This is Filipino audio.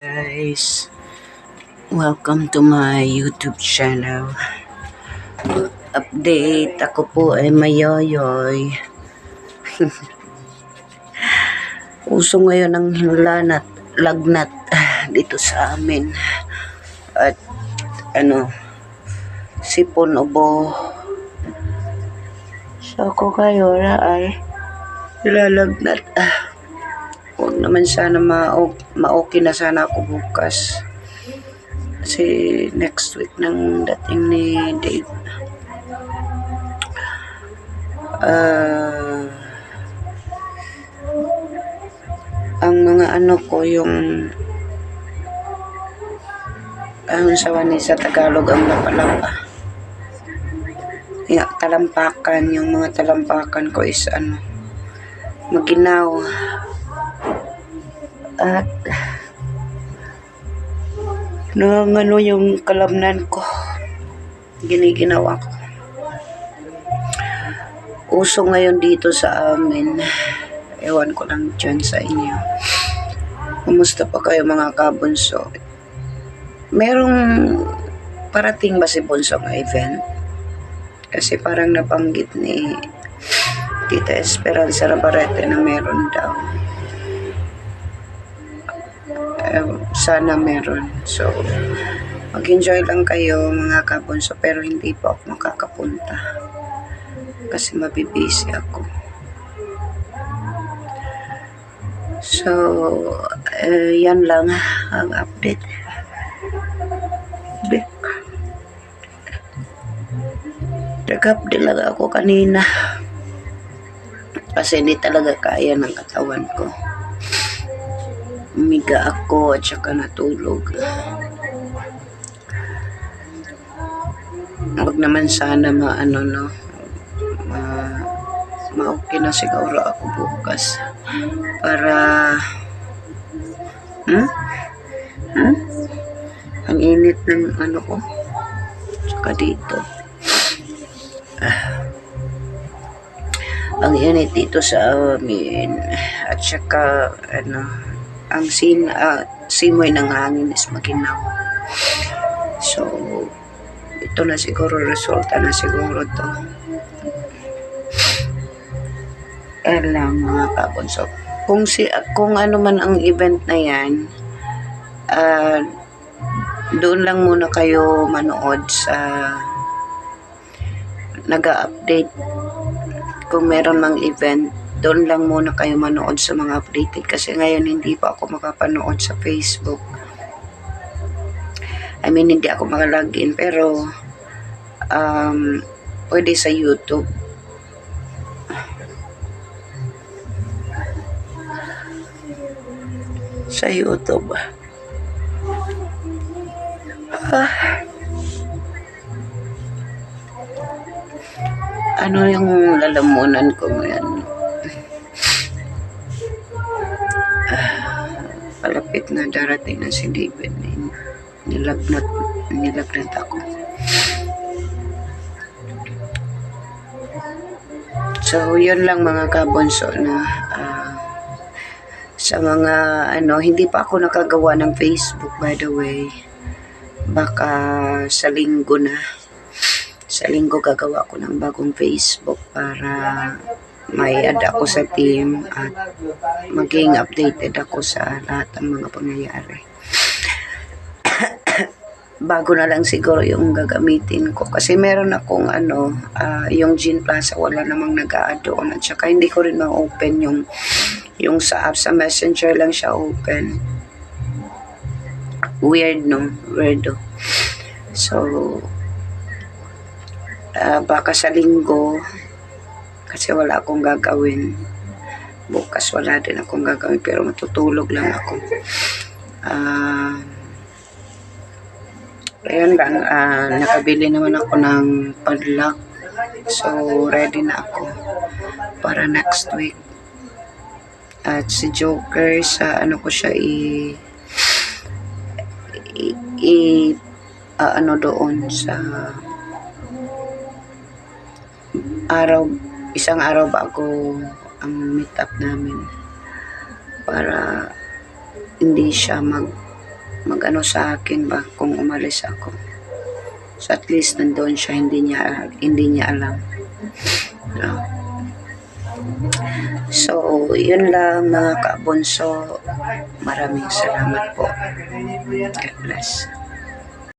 Guys, welcome to my YouTube channel. Update, ako po ay mayoyoy. Uso ngayon ang hinlanat, lagnat dito sa amin. At sipon ubo. So ako kayo na ay nilalagnat. Huwag naman sana ma-okay na sana ako bukas. Kasi next week nang dating ni Dave. Ang mga ko yung sa Tagalog ang lapalapa. Talampakan, yung mga talampakan ko is maginaw. At yung kalamnan ko, giniginawa ko. Uso ngayon dito sa amin. Ewan ko lang dyan sa inyo. Kumusta pa kayo mga kabunso? Merong parating ba si Bunso ng event? Kasi parang nabanggit ni Tita Esperanza Rabarete na meron daw. Sana meron. So, mag-enjoy lang kayo mga kabunso, pero hindi po ako makakapunta. Kasi mabibisi ako. So, yan lang ang update. Nag-update lang ako kanina. Kasi hindi talaga kaya ng katawan ko. Umiga ako at saka natulog. Huwag naman sana ma-okay na siguro ako bukas. Para ang init ng ko. Saka dito. Ang init dito sa amin. At saka ang simoy ng hangin is maginaw. So, ito na siguro, resulta na siguro to. Lang mga kabunso. Kung ano man ang event na yan, doon lang muna kayo manood sa nag-update. Kung meron mang event, doon lang muna kayo manood sa mga updated. Kasi ngayon hindi pa ako makapanood sa Facebook. Hindi ako makalagin. Pero, pwede sa YouTube. Sa YouTube. Ano yung lalamunan ko ngayon? Palapit na darating na si David. Nilagnat ako. So, yun lang mga kabunso na sa mga hindi pa ako nakagawa ng Facebook, by the way. Baka sa linggo na. Sa linggo gagawa ko ng bagong Facebook para may add ako sa team at maging updated ako sa lahat ng mga pangyayari. Bago na lang siguro yung gagamitin ko kasi meron akong yung Gene Plaza, wala namang nag-a-add doon at saka hindi ko rin ma-open yung sa app, sa Messenger lang siya open. Weird, no? Weirdo. So, baka sa linggo kasi wala akong gagawin. Bukas wala din akong gagawin pero matutulog lang ako. Ayun lang, nakabili naman ako ng padlock. So, ready na ako para next week. At si Joker, sa ko siya doon sa isang araw bago ang meet up namin para hindi siya mag-ano sa akin ba kung umalis ako. So at least nandoon siya, hindi niya alam. No? So, yun lang mga kabunso. Maraming salamat po. God bless.